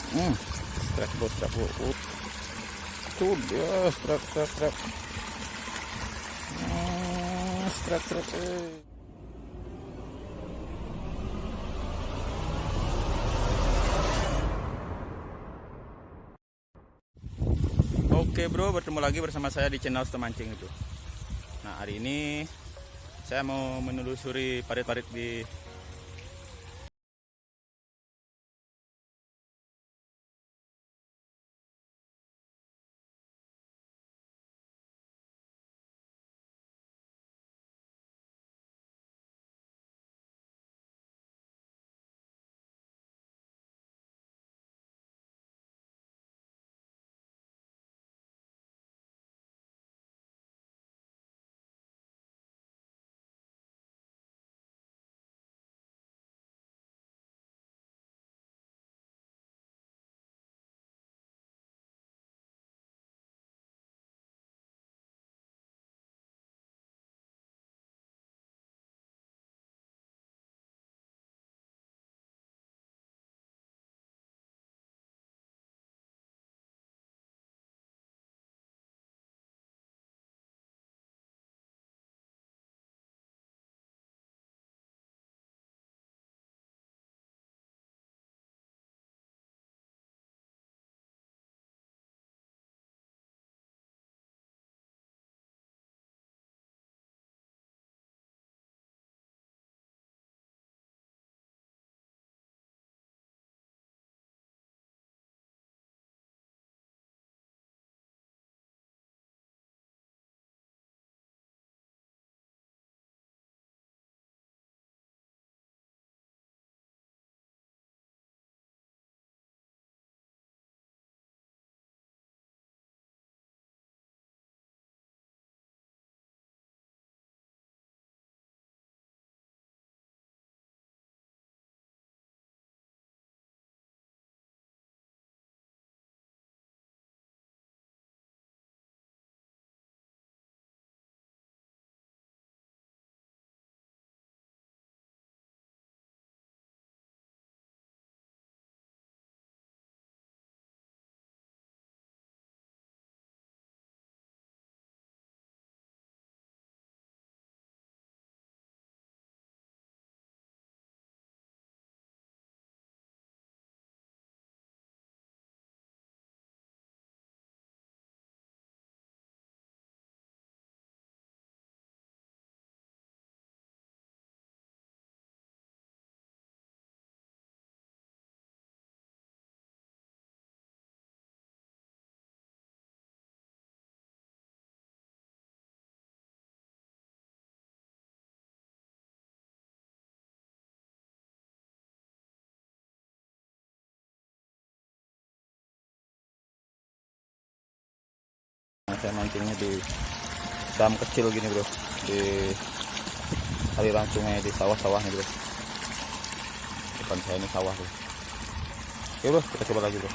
Hmm, strike bro, strike bro. Sudah, strike, strike, strike. Strike, strike. Oke bro, bertemu lagi bersama saya di channel Mancing itu. Nah hari ini saya mau menelusuri parit-parit di saya mancingnya di dam kecil gini bro, di aliran sungai, di sawah-sawah nih bro. Depan saya ini sawah bro. Oke bro, kita coba lagi bro.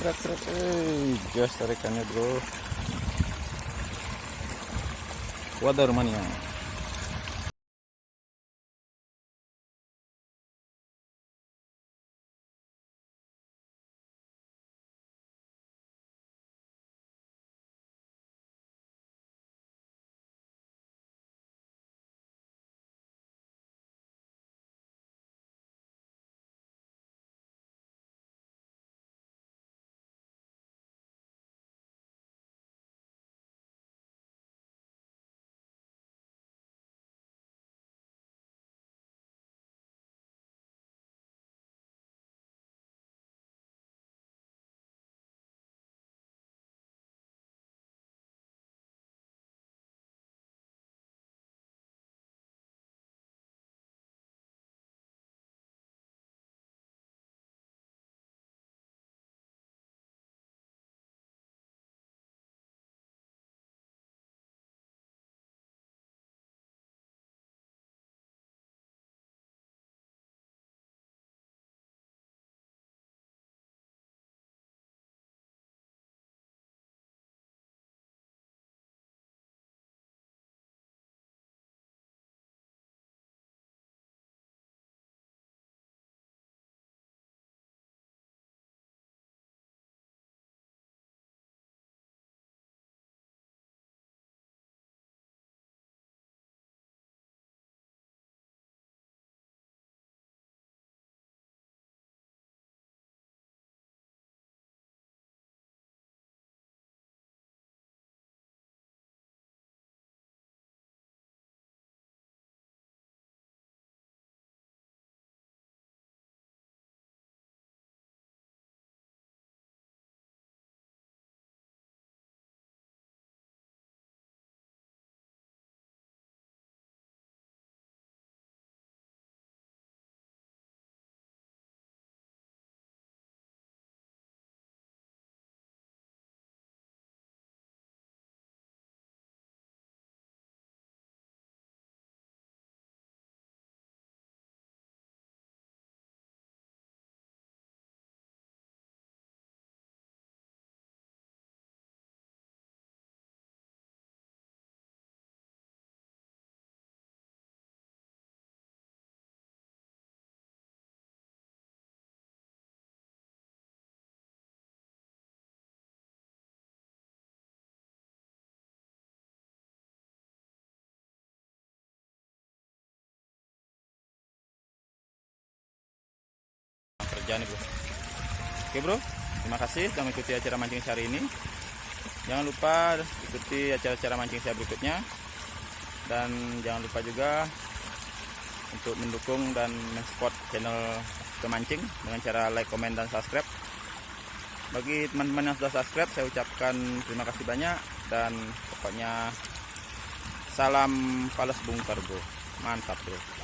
Seret. Gas tarikannya bro. Wadah rumahnya. Kerja nih bro. Oke bro, terima kasih sudah mengikuti acara mancing saya hari ini. Jangan lupa ikuti acara-acara mancing saya berikutnya. Dan jangan lupa juga untuk mendukung dan mensupport channel Pemancing dengan cara like, komen, dan subscribe. Bagi teman-teman yang sudah subscribe, saya ucapkan terima kasih banyak. Dan pokoknya salam Pales Bung Kargo. Mantap bro.